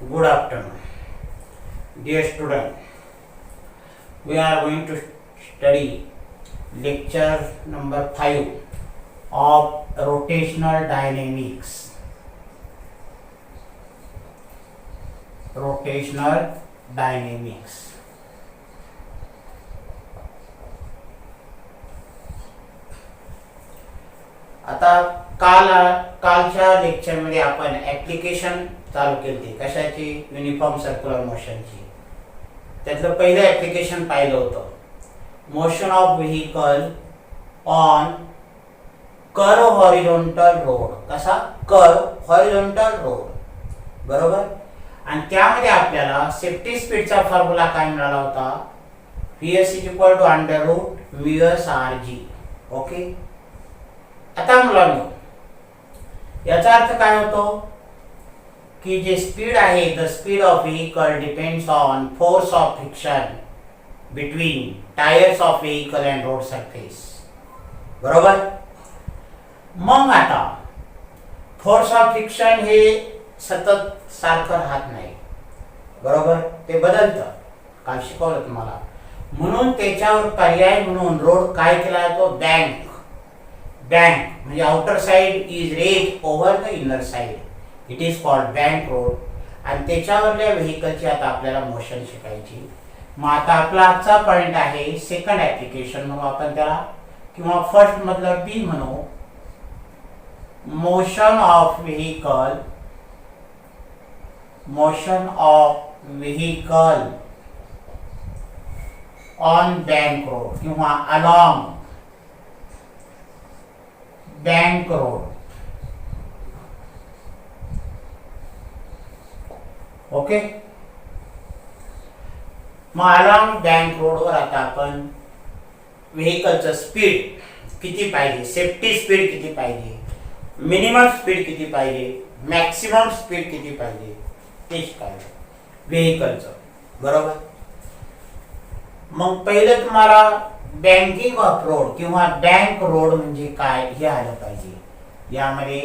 Good afternoon, dear student. We are going to study lecture number 5 of rotational dynamics. Rotational dynamics. आता कालच्या लेक्चरमध्ये आपण application चालू केली कशाची युनिफॉर्म सर्क्युलर मोशनची. त्यातलं पहिलं ॲप्लिकेशन पाहिलं होतं motion of vehicle on curve horizontal road. कसा कर्व हॉरिझॉन्टल रोड बरोबर. आणि त्यामध्ये आपल्याला सेफ्टी स्पीडचा फॉर्म्युला काय मिळाला होता Vs = √μsRg. ओके. आता मुलांनो याचा अर्थ काय होतो की जे स्पीड आहे the speed of vehicle depends on force of friction between tyres of vehicle and road surface. बरोबर. मग आता फोर्स ऑफ फ्रिक्शन हे सतत सारखं राहत नाही बरोबर. ते बदलतं. काल शिकवलं तुम्हाला. म्हणून त्याच्यावर पर्याय म्हणून रोड काय केला जातो बँक म्हणजे outer side is raise over the inner side. It is called bank road. आणि त्याच्यावरल्या व्हेकलची आता आपल्याला मोशन शिकायची. मग आता आपला आजचा पॉइंट आहे सेकंड ॲप्लिकेशन म्हणून आपण त्याला किंवा फर्स्ट मधलं बी म्हणू motion of vehicle on bank road किंवा अलॉंग बँक रोड. ओके. मग अलॉंग बँक रोडवर आता आपण व्हेकलचं स्पीड किती पाहिजे, सेफ्टी स्पीड किती पाहिजे, मिनिमम स्पीड किती पाहिजे, मॅक्सिमम स्पीड किती पाहिजे ते शिकायचं व्हेकलचं. बरोबर. मग पहिलं तुम्हाला बँकिंग ऑफ रोड किंवा बँक रोड म्हणजे काय हे आलं पाहिजे. यामध्ये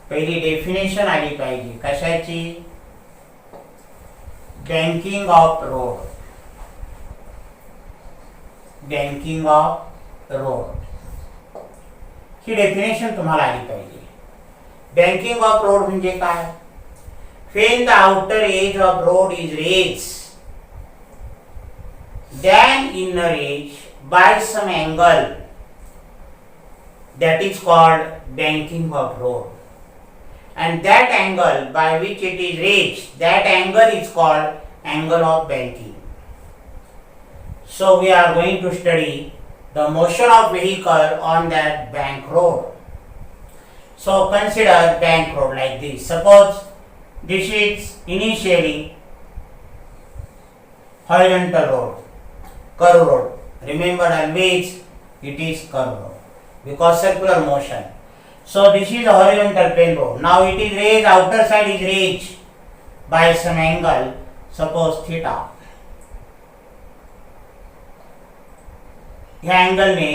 पहिली डेफिनेशन आली पाहिजे कशाची banking of road. Banking of road he definition तुम्हाला आली पाहिजे. बँकिंग ऑफ रोड म्हणजे काय when the outer edge of road is raised than inner edge by some angle, that is called banking of road. And that angle by which it is raised, that angle is called angle of banking. So we are going to study the motion of vehicle on that bank road. So consider bank road like this. Suppose this is initially horizontal road, curve road. Remember always it is curve road because circular motion. So this is a horizontal plane road. Now it is raised, outer side is raised by some angle, suppose theta. ह्या अँगलने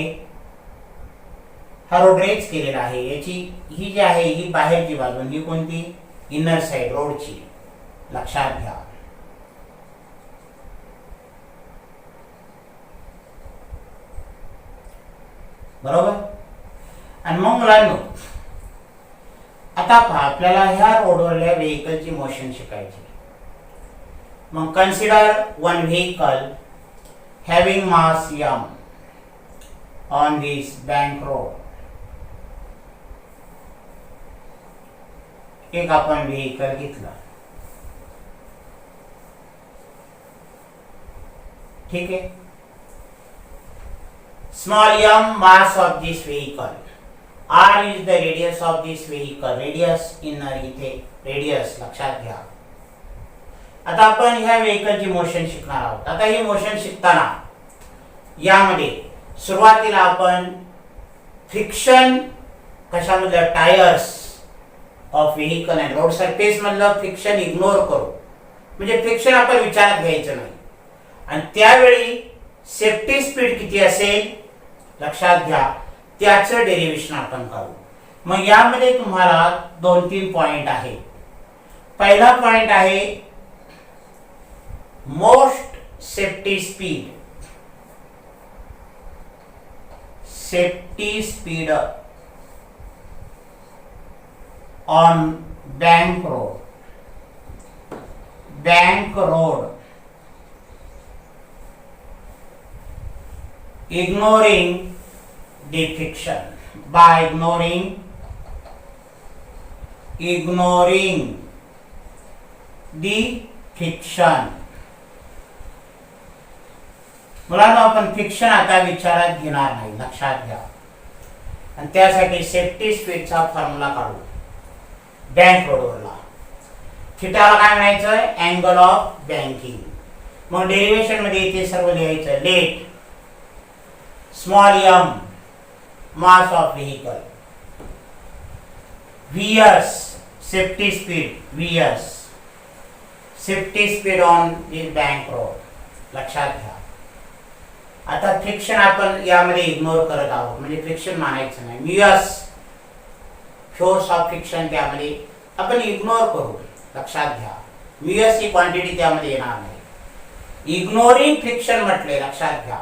हा road rage केलेला आहे. याची ही जी आहे ही बाहेरची बाजू, ही कोणती इनर साइड रोडची. लक्षात घ्या. बरोबर. आणि मग मुलांनो आता पहा आपल्याला ह्या रोडवरल्या व्हेकलची मोशन शिकायची. मग consider one vehicle having mass m on this bank road. एक आपण व्हेकल घेतला. ठीक आहे. Small m mass of this vehicle. R is the radius of this vehicle. Radius inner इथे radius लक्षात घ्या. आता आपण ह्या व्हेकलची मोशन शिकणार आहोत. आता ही मोशन शिकताना यामध्ये सुरुवातीला आपण फ्रिक्शन कशामधलं tyres of vehicle and road surface मधलं फ्रिक्शन इग्नोर करू. म्हणजे फ्रिक्शन आपण विचारात घ्यायचं नाही. आणि त्यावेळी सेफ्टी स्पीड किती असेल लक्षात घ्या. त्याचं डेरिव्हेशन आपण करू. मग यामध्ये तुम्हाला 2-3 पॉइंट आहेत. पहिला पॉइंट आहे most safety speed on bank road, ignoring the friction, by ignoring the friction. मुलांना आपण फ्रिक्शन आता विचारात घेणार नाही, लक्षात घ्या. आणि त्यासाठी सेफ्टी स्पीडचा फॉर्म्युला काढू. बँक रोडवरला थिटाला काय म्हणायचं? Angle of banking. मग डेरिव्हेशन मध्ये इथे सर्व लिहायचं. Let small M mass of vehicle, v s safety speed, v s safety speed on this bank road. लक्षात घ्या. आता फ्रिक्शन आपण यामध्ये इग्नोर करत आहोत, म्हणजे फ्रिक्शन मानायचं नाही. व्हीएस फोर्स ऑफ फ्रिक्शन त्यामध्ये आपण इग्नोर करू. लक्षात घ्या. व्हीएस ही क्वांटिटी त्यामध्ये येणार नाही. इग्नोरिंग फ्रिक्शन म्हटले, लक्षात घ्या.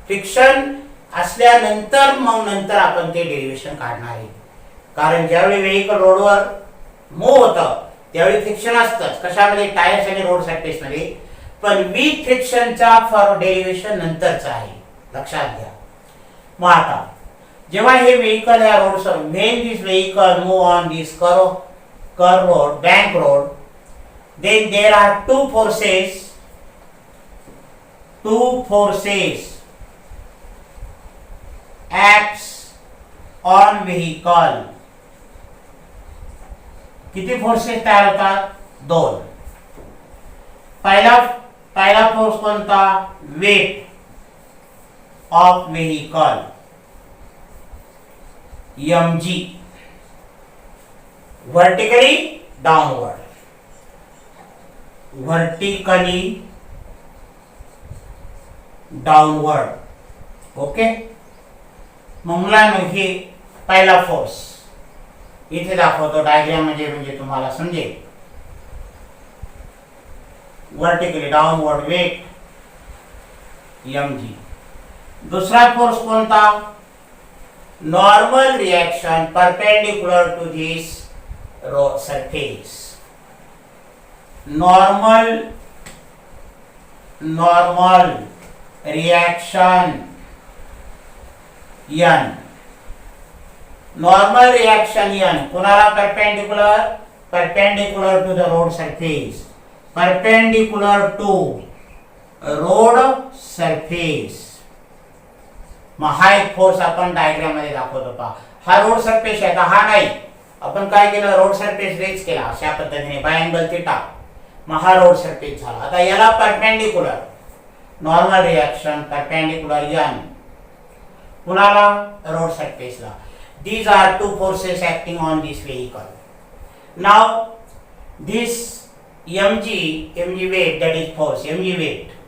फ्रिक्शन असल्यानंतर मग नंतर आपण ते डेरिव्हेशन काढणार आहे. कारण ज्यावेळी व्हेइकल रोडवर मूव्ह होतं त्यावेळी फ्रिक्शन असतंच. कशामध्ये? टायर्स आणि रोड सरफेस मध्ये. पण विथ फ्रिक्शनचा फॉर डेरिव्हेशन नंतरचा आहे. लक्षात घ्या. मग आता जेव्हा हे व्हेइकल या road sir when this vehicle move on this curve road, bank road, then there are two forces acts on vehicle. किती फोर्सेस तयार होतात? दोन. पहिला फोर्स कोणता? Weight of vehicle, mg, vertically downward, okay. मग मुलांनो हे पहिला फोर्स इथे दाखवतो डायग्राम म्हणजे तुम्हाला समजेल. Vertically downward weight mg. दूसरा फोर्स कोणता? Normal reaction perpendicular to this surface. Normal reaction n. Normal reaction n कोणाला? Perpendicular to the road surface, perpendicular to road surface. मग हा एक फोर्स आपण डायग्राम मध्ये दाखवतो. पहा, हा रोड सरफेस आहे. हा नाही, आपण काय केलं? रोड सरफेस रेज केला अशा पद्धतीने बाय अँगल थिटा. मग हा रोड सरफेस झाला. आता याला perpendicular normal reaction perpendicular n कुणाला? Road सरफेसला. These are two forces acting on this vehicle. Now this mg weight, that is force. mg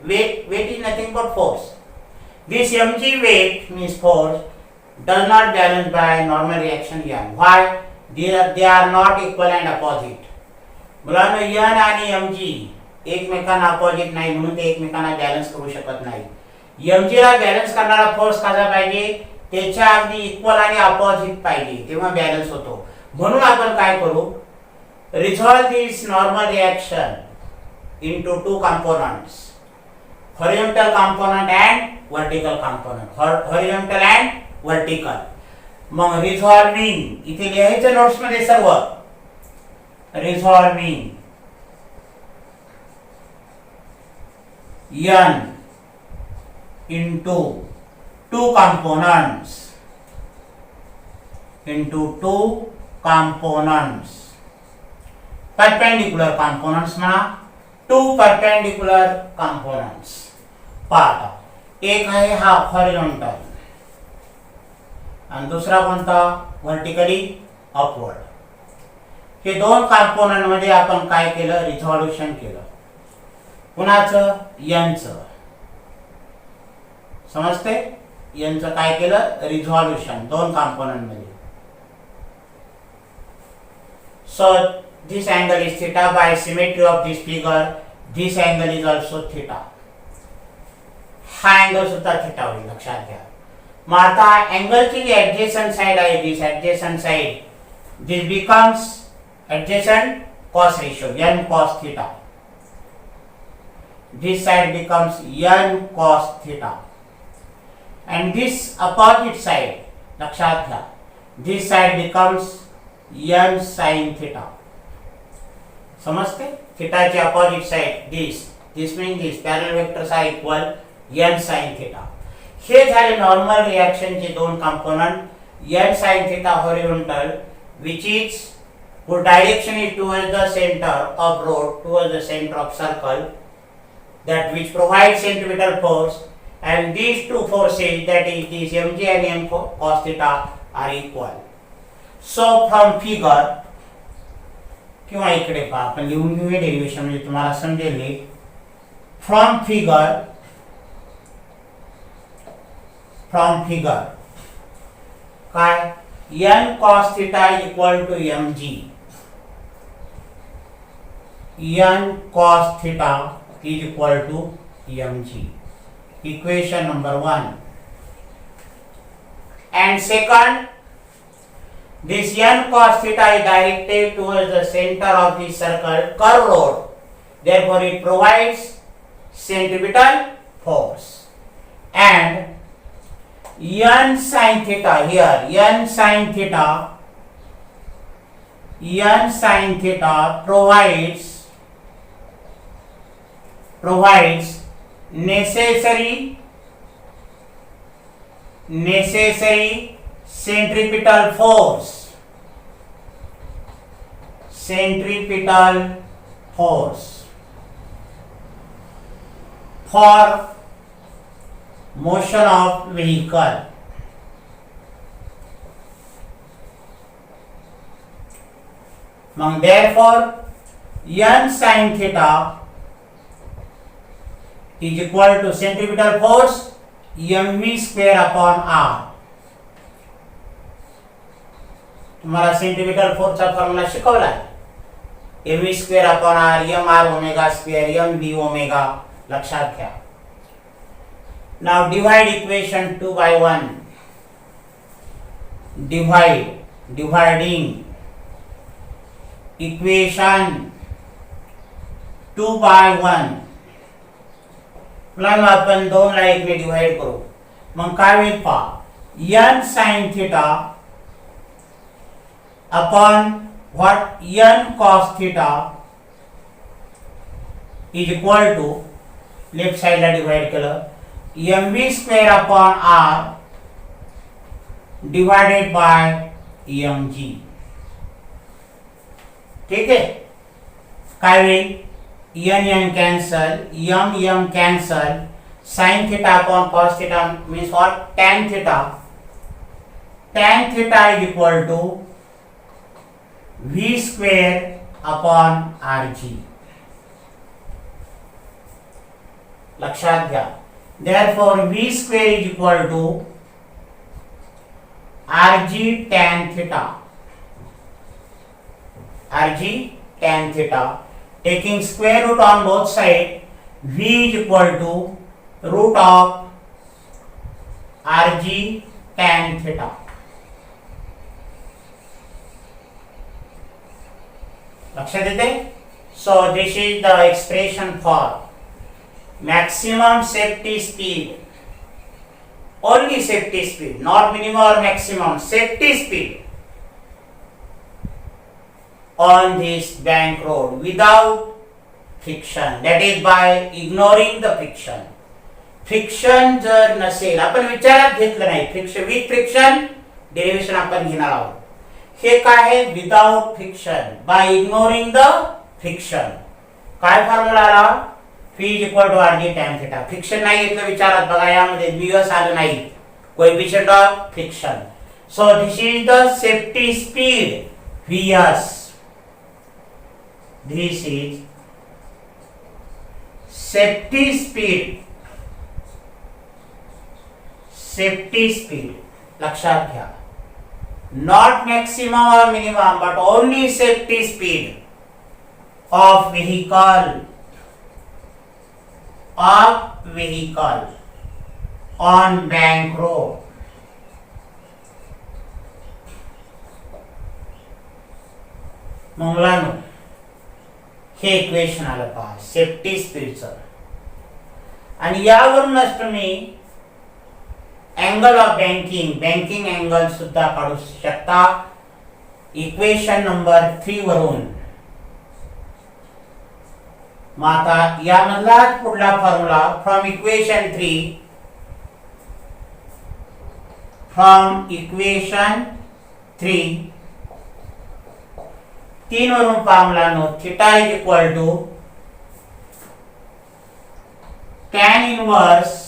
weight is nothing but force. This mg weight means force does not balance by normal reaction n. Why? They are not equal and opposite. मुलांनो n आणि mg एकमेकांना opposite नाही, म्हणून ते एकमेकांना balance करू शकत नाही. mg ला बॅलन्स करणारा फोर्स कसा पाहिजे? त्याच्या अगदी इक्वल आणि अपोजिट पाहिजे, तेव्हा बॅलन्स होतो. म्हणून आपण काय करू? Resolve this normal reaction into two components, horizontal component and vertical component. Horizontal and vertical. मग रिझॉल्विंग इथे लिहायचं नोट्स मध्ये सर्व. रिझॉल्विंग n into two components, perpendicular components म्हणा, two perpendicular components. पाहता एक आहे हा हॉरिझॉन्टल आणि दुसरा कोणता? Vertically upward. हे दोन कंपोनेंट मध्ये आपण काय केलं? रिझॉल्यूशन केलं. कुणाचं? यांचं. समजते? यांचं काय केलं? रिझॉल्यूशन दोन कंपोनेंट मध्ये. So this angle is theta. By symmetry of this figure this angle is also theta. हा अँगल सुद्धा थिटा होईल, लक्षात घ्या. मग आता अँगलची जी ऍडजेसंट साइड आहे, this adjacent side, this becomes adjacent cos ratio n cos theta. This side becomes n cos theta, and this opposite side, लक्षात घ्या, this side becomes n sin theta. समजते? थीटाची opposite side this means this parallel vectors are equal n sin theta. हे झाले normal रिएक्शनचे दोन component. n sin theta horizontal, which is whose direction is towards the center of rod, towards the center of circle, that which provides centripetal force, and these two forces, that is this mg and m cos theta, are equal. So from figure, किंवा इकडे पहा, आपण लिहून घेऊया derivation म्हणजे तुम्हाला समजेल. From figure काय, n cos theta equal to mg. n cos theta is equal to mg. Equation number 1. And second, this n cos theta is directed towards the center of the circle curve rod. Therefore, it provides centripetal force. And n sin theta here, n sin theta provides necessary centripetal force for motion of vehicle. Therefore, n sin theta is equal to centripetal force mv square upon r. तुम्हाला centimetre फोर्सचा formula शिकवला आहे. mv square upon r, mr omega square, mv omega, लक्षात घ्या. Now divide equation 2 by 1. Dividing equation 2 by 1. Plus आपण 2 ला 1 ने divide करू. मग काय होईल पहा, n sin theta upon what n cos theta is equal to, left साइडला डिवाइड केलं, mv square upon r divided by mg. ठीक आहे. काय होईल, n cancel, m cancel, sin theta upon cos theta means what, tan theta. Tan theta is equal to v square upon rg. लक्षात घ्या. Therefore, v square is equal to rg tan theta. rg tan theta. Taking square root on both sides, v is equal to root of rg tan theta. लक्षात येते. So this is the expression for maximum safety speed. Only safety speed, not minimum or maximum, safety speed on this bank road without friction, that is by ignoring the friction. Friction जर नसेल, आपण विचारात घेतलं नाही, friction with friction derivation आपण घेणार आहोत. हे काय आहे, without friction, by ignoring the friction. काय फॉर्म्युला आला, P is equal to rg tan theta. Friction नाही घेतलं विचारात, बघा यामध्ये vs आलं नाही, coefficient of friction. So this is the safety speed vs. This is safety speed. लक्षात घ्या. Not maximum or minimum, but only safety speed of vehicle of vehicle on bank road. मुलांनो हे इक्वेशन आलं पहा safety स्पीडचं. आणि यावरूनच तुम्ही angle of banking angle सुद्धा काढू शकता इक्वेशन नंबर 3 वरून. मग आता यामधला पुढला फॉर्म्युला फ्रॉम इक्वेशन 3 3 वरून formula no theta is equal to tan inverse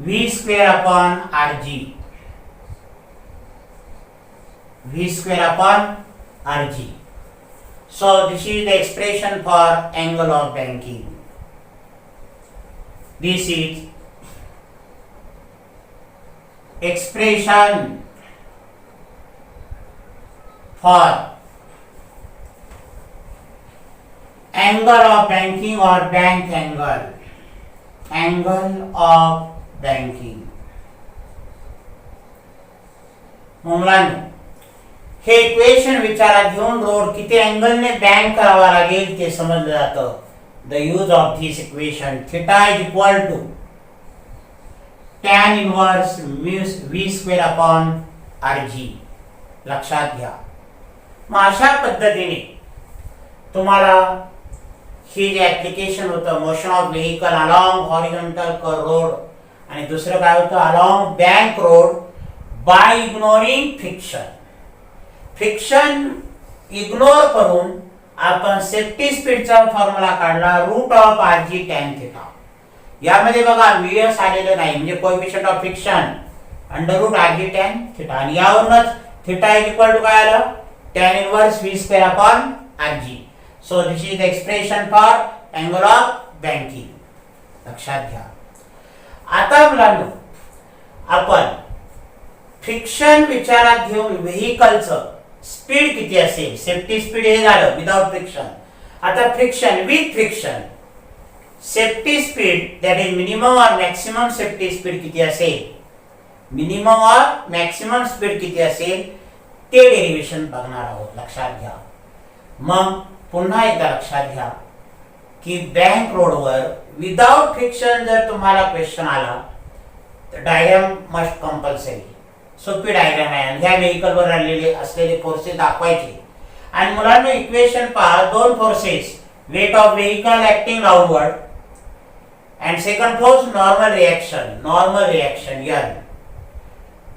v square upon rg. V square upon rg. So this is the expression for angle of banking. This is expression for angle of banking or bank angle. Angle of banking. मुलांनो हे equation विचारात घेऊन road किती अँगलने bank करावा लागेल ते समजलं जातं. The use of this equation theta is equal to tan inverse v square upon rg. लक्षात घ्या. मग अशा पद्धतीने तुम्हाला हे जे ऍप्लिकेशन होतं motion of vehicle along horizontal curve road आणि दुसरं काय होतं along bank road by ignoring friction ignore करून आपण सेफ्टी स्पीडचा फॉर्म्युला काढला root of rg tan theta. यामध्ये बघा vs आलेलं नाही म्हणजे coefficient of friction under root rg tan theta. आणि यावरूनच थीटा इज इक्वल टू काय आलं tan inverse v square upon rg. So this is the expression for angle of banking. लक्षात घ्या. आता मुलांनो आपण फ्रिक्शन विचारात घेऊन व्हेइकलचं स्पीड किती असेल सेफ्टी स्पीड हे झालं विदाउट फ्रिक्शन. आता friction with friction safety speed that is minimum और मॅक्सिमम सेफ्टी स्पीड किती असेल मिनिमम और मॅक्सिमम स्पीड किती असेल ते डेरिव्हेशन बघणार आहोत. लक्षात घ्या. मग पुन्हा एकदा लक्षात घ्या की बँक रोडवर विदाउट फ्रिक्शन जर तुम्हाला क्वेश्चन आला तर डायग्राम मस्ट कंपल्सरी. सोपी डायग्राम आहे. ह्या व्हेइकलवर आलेले असलेले फोर्सेस दाखवायचे. आणि मुलांना इक्वेशन पहा दोन forces weight of vehicle acting downward and second force normal reaction n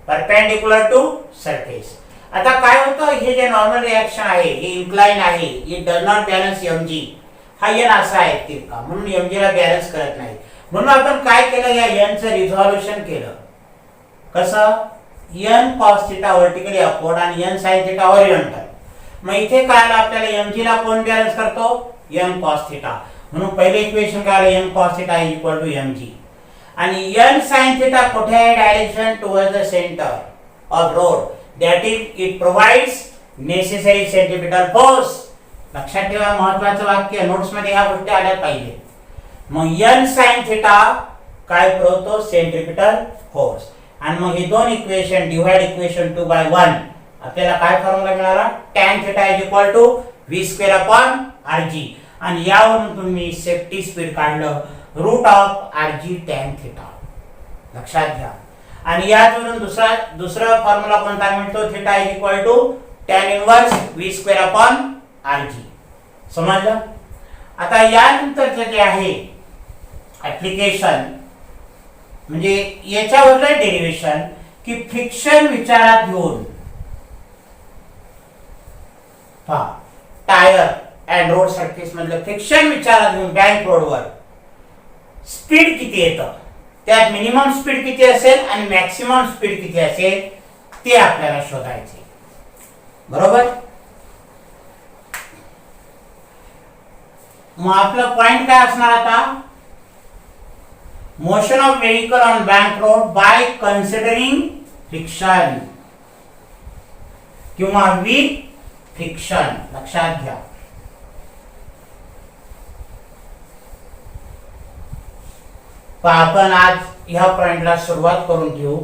perpendicular to surface. आता काय होतं हे जे नॉर्मल रिएक्शन आहे हे इन्क्लाइन आहे. It does not balance mg. हा n असा आहे तिरका म्हणून mg ला बॅलन्स करत नाही. म्हणून आपण काय केलं या n चं रिझॉल्यूशन केलं. कसं n cos theta vertically upward आणि n sin थीटा हॉरिझॉन्टल. मग इथे काय आलं आपल्याला mg ला कोण बॅलन्स करतो n cos थीटा. म्हणून पहिले इक्वेशन काय आलं n cos theta is equal to mg. आणि n sin थीटा कुठे आहे direction towards the centre of road. That is, it provides necessary centripetal force. लक्षात ठेवा महत्त्वाचं वाक्य नोट्स मध्ये ह्या गोष्टी आल्या पाहिजे. मग n sin थीटा काय पुरवतो सेंट्रिपिटल फोर्स. आणि मग हे दोन इक्वेशन डिवाइड इक्वेशन 2/1 आपल्याला काय फॉर्म्युला मिळाला tan theta is equal to v square upon rg. आणि यावरून तुम्ही सेफ्टी स्पीड काढलं root of rg tan theta. लक्षात घ्या. आणि यावरून दुसरा फॉर्म्युला कोणता मिळतो theta is equal to tan inverse v square upon rg. समजलं. आता यानंतरचं जे आहे ऍप्लिकेशन म्हणजे याच्यावरचं डेरिव्हेशन की फ्रिक्शन विचारात घेऊन पहा टायर अँड रोड सरफेस मधलं फ्रिक्शन विचारात घेऊन बँक रोडवर स्पीड किती येतं त्यात मिनिमम स्पीड किती असेल आणि मॅक्सिमम स्पीड किती असेल ते आपल्याला शोधायचे. बरोबर. मग आपला पॉइंट काय असणार आता motion of vehicle on bank road by considering friction किंवा विथ फ्रिक्शन. लक्षात घ्या. आपण आज ह्या पॉइंटला सुरुवात करून घेऊ,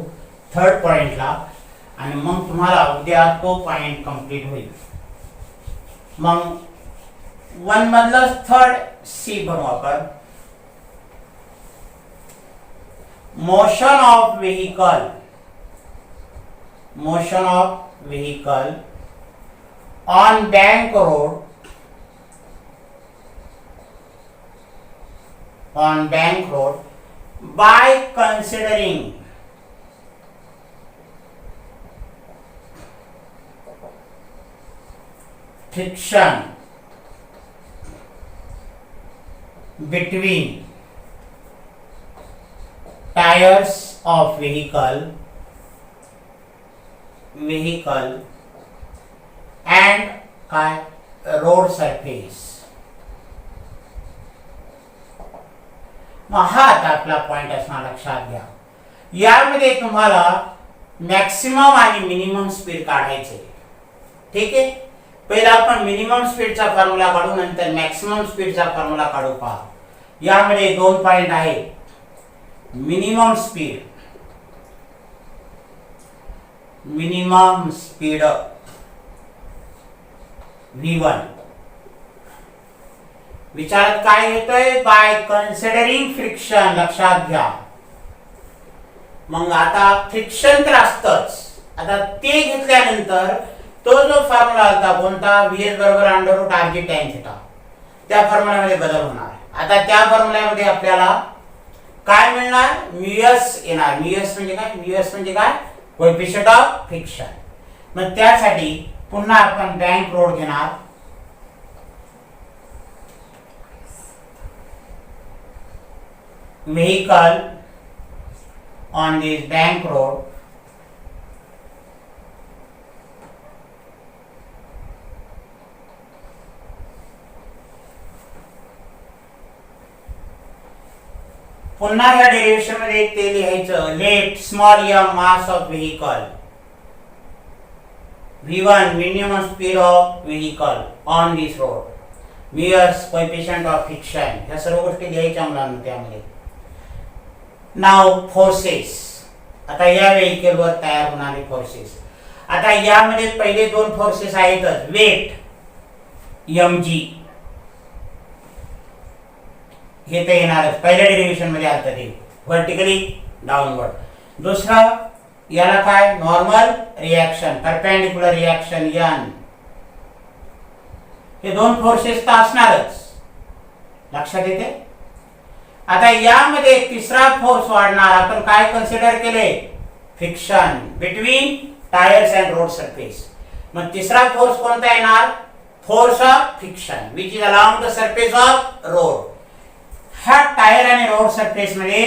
थर्ड पॉइंटला, आणि मग तुम्हाला उद्या तो पॉइंट कंप्लीट होईल. मग 1 मधलं थर्ड सी बनवू आपण. Motion of vehicle, motion of vehicle on bank road, on bank road by considering friction between tires of vehicle and road surface. हा आता आपला पॉइंट असणार, लक्षात घ्या. यामध्ये तुम्हाला मॅक्सिमम आणि मिनिमम स्पीड काढायचे. ठीक आहे, पहिला आपण मिनिमम स्पीडचा फॉर्म्युला काढू, नंतर मॅक्सिमम स्पीडचा फॉर्म्युला काढू. पहा, यामध्ये 2 पॉइंट आहेत. मिनिमम स्पीड V1 विचारात काय येतोय, बाय कन्सिडरिंग फ्रिक्शन. लक्षात घ्या. मग आता फ्रिक्शन तर असतच. आता ते घेतल्यानंतर तो जो फॉर्म्युला होता कोणता, VS बरोबर √RG tan θ, त्या फॉर्म्युल्यामध्ये बदल होणार. आता त्या फॉर्म्युल्यामध्ये आपल्याला काय मिळणार, म्यूएस येणार. म्यूएस म्हणजे काय, कोएफिशिएंट ऑफ फ्रिक्शन. मग त्यासाठी पुन्हा आपण बँक रोड घेणार. vehicle on this bank road पुन्हा या डेरिव्हेशन मध्ये ते लिहायचं, let small m mass of vehicle, V1 minimum speed of vehicle on this road, mu s coefficient of friction. ह्या सर्व गोष्टी लिहायच्या मुलांना त्यामध्ये. नाउ फोर्सेस, आता या व्हेइकल वर तयार होणारे फोर्सेस. आता यामध्ये पहिले 2 फोर्सेस आहेतच. वेट mg हे तर येणारच, पहिल्या डेरिव्हेशन मध्ये आलं ते व्हर्टिकली डाउनवर्ड. दुसरा याला काय, normal reaction, perpendicular reaction n. हे 2 फोर्सेस तर असणारच, लक्षात येते. आता यामध्ये तिसरा फोर्स वाढणार. आपण काय कन्सिडर केले, friction between tyres and road surface. मग तिसरा फोर्स कोणता येणार, force of friction which is along the surface of road. हा टायर आणि रोड सरफेस मध्ये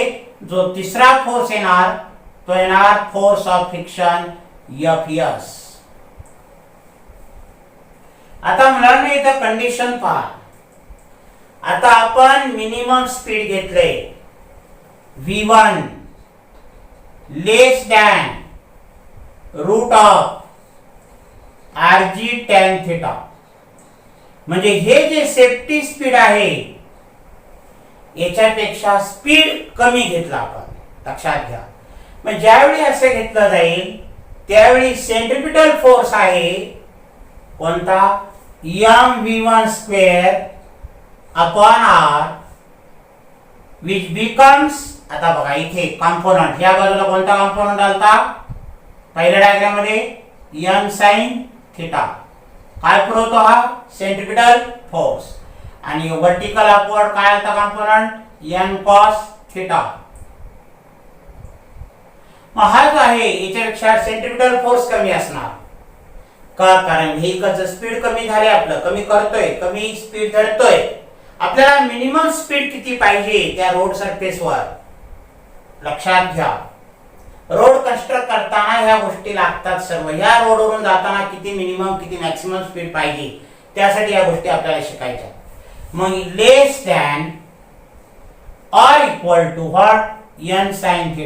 जो तिसरा फोर्स येणार तो येणार फोर्स ऑफ फ्रिक्शन Fs. आता मुलांना इथं कंडिशन पहा. आता आपण मिनिमम स्पीड घेतले, V1 लेस दॅन √RG tan θ. म्हणजे हे जे सेफ्टी स्पीड आहे याच्यापेक्षा स्पीड कमी घेतला आपण, लक्षात घ्या. मग ज्यावेळी असे घेतलं जाईल त्यावेळी सेंट्रिपिटल फोर्स आहे कोणता, mv1² upon r which becomes, आता बघा इथे कॉम्पोनंट, या बाजूला कोणता कॉम्पोनंट आलता पहिल्या डायग्राम मध्ये, n sin θ. काय पुरवतो हा, सेंट्रिपिटल फोर्स. आणि वर्टिकल अपवर्ड काय आलता कॉम्पोनंट, n cos θ. मग हा जो आहे याच्यापेक्षा सेंट्रिपिटल फोर्स कमी असणार का, कारण व्हेइकलचं स्पीड कमी झाले, आपलं कमी करतोय, कमी स्पीड धरतोय. आपल्याला मिनिमम स्पीड किती पाहिजे त्या रोड सरफेस वर, लक्षात घ्या. रोड कंस्ट्रक्ट करताना ह्या गोष्टी लागतात सर्व. ह्या रोडवरून जाताना किती मिनिमम किती मॅक्सिमम स्पीड पाहिजे त्यासाठी या गोष्टी आपल्याला शिकायच्या. मग less than or equal to what, n sin θ.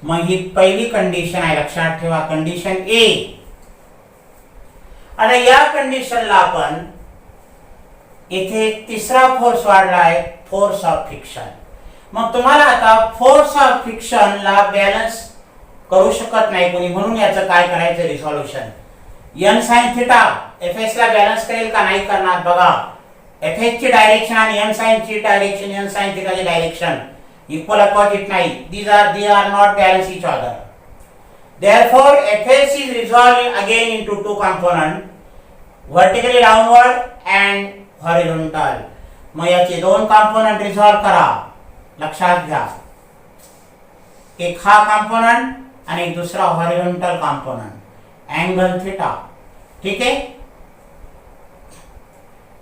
मग ही पहिली कंडिशन आहे, लक्षात ठेवा, कंडिशन ए. आता या कंडिशनला आपण इथे एक तिसरा फोर्स वाढला आहे, फोर्स ऑफ फ्रिक्शन. मग तुम्हाला आता फोर्स ऑफ फ्रिक्शनला बॅलन्स करू शकत नाही कोणी, म्हणून याचं काय करायचं resolution. n sin theta Fs ला बॅलन्स करेल का नाही करणार बघा. Fs ची डायरेक्शन आणि n sin ची डायरेक्शन, n sin थिटा ची डायरेक्शन इक्वल अपोजिट नाही. they are not balance each other. Therefore Fs is resolved again into two components, vertically downward and horizontal. मग याचे दोन कंपोनंट रिझॉल्व करा. लक्षात घ्या, एक हा कंपोनंट आणि एक दुसरा हॉरिझॉन्टल कंपोनंट, अँगल थिटा. ठीक आहे.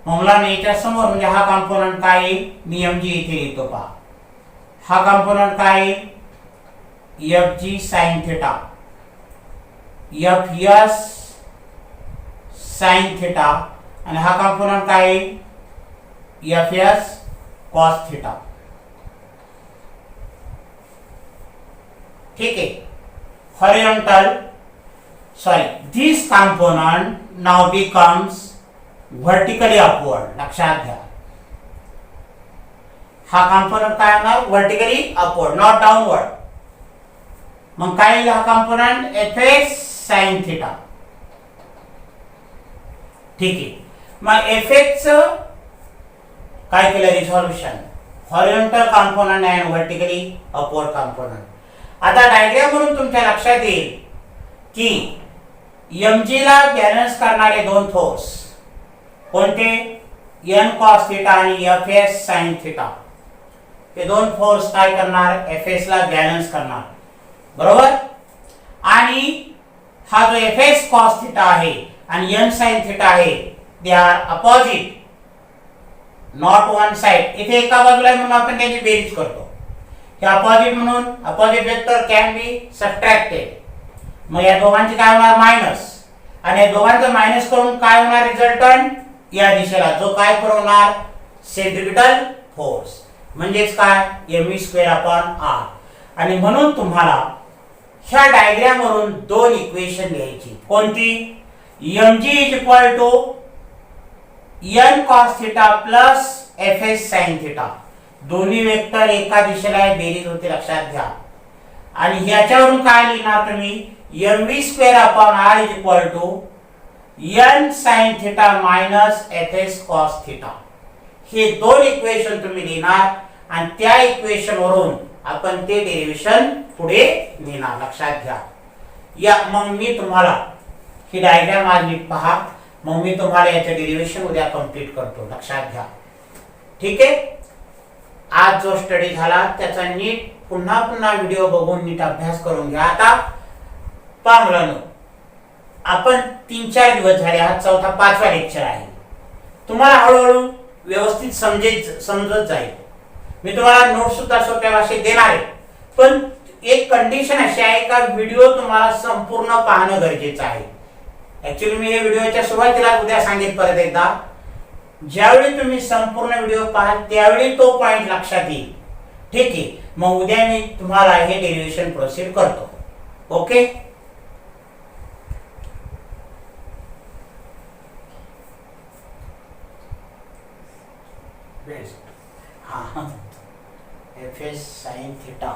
मग मला याच्या समोर म्हणजे हा कंपोनंट काय येईल, मी mg इथे लिहितो पहा. हा कंपोनंट काय येईल, fg sin theta, fs sin theta, आणि हा कंपोनंट काय येईल, fs cos थिटा. ठीक आहे. horizontal, sorry, this component now becomes vertically upward. लक्षात घ्या, हा कंपोनंट काय होणार, वर्टिकली अपवर्ड, नॉट डाउनवर्ड. मग काय येईल हा कंपोनंट, fs sin थिटा. ठीक आहे. मग fx काय केलं रिझॉल्युशन, हॉरिझॉन्टल कंपोनंट आणि वर्टिकली अपवर्ड कंपोनंट. आता डायग्राम वरून तुमच्या लक्षात येईल की mg ला बॅलन्स करणारे दोन फोर्स कोणते, n cos थिटा आणि fs sin थिटा. हे दोन फोर्स काय करणार, fs ला बॅलन्स करणार, बरोबर. आणि हा जो fs cos थिटा आहे आणि n sin थिटा आहे, they are opposite, not one side. इथे एका बाजूला म्हणून आपण त्यांची बेरीज करतो. हे अपोजिट म्हणून अपोजिट वेक्टर कॅन बी सबट्रॅक्टेड. मग या दोघांची काय होणार, मायनस, आणि या दोघांचं मायनस करून काय होणार रिझल्टंट, या दिशेला जो काय पुरवणार, सेंट्रिपिटल फोर्स, म्हणजेच काय mv²/r. आणि म्हणून तुम्हाला ह्या डायग्राम वरून दोन इक्वेशन लिहायची. कोणती, mg = n cos theta plus fs sin theta. दोन्ही वेक्टर एका दिशेला आहे, बेरीज होते, लक्षात घ्या. आणि ह्याच्यावरून काय लिहिणार तुम्ही, mv²/r = n sin theta minus fs cos theta. हे दोन इक्वेशन तुम्ही लिहिणार आणि त्या इक्वेशन वरून आपण ते डेरिव्हेशन पुढे लिहिणार. लक्षात घ्या. या मग मी तुम्हाला ही डायग्राम आज नीट पहा, मग मी तुम्हाला याचे डेरिव्हेशन उद्या कंप्लीट करतो. लक्षात घ्या. ठीक आहे. आज जो स्टडी झाला त्याचा नीट पुन्हा पुन्हा व्हिडिओ बघून नीट अभ्यास करून घ्या. आता पहा मुलांनो, आपण 3-4 दिवस झाले, हा 4था-5वा लेक्चर आहे. तुम्हाला हळूहळू व्यवस्थित समजत जाईल. मी तुम्हाला नोट्स सुद्धा सोप्या भाषेत देणार आहे, पण एक कंडिशन अशी आहे का व्हिडिओ तुम्हाला संपूर्ण पाहणं गरजेचं आहे. ऍक्च्युअली मी हे व्हिडिओच्या सुरुवातीला उद्या सांगेन परत एकदा, ज्यावेळी तुम्ही संपूर्ण व्हिडिओ पाहाल त्यावेळी तो पॉइंट लक्षात येईल. ठीक आहे. मग उद्या मी तुम्हाला हे डेरिव्हेशन प्रोसीड करतो. ओके. बेस्ट. हा, fs sin थिटा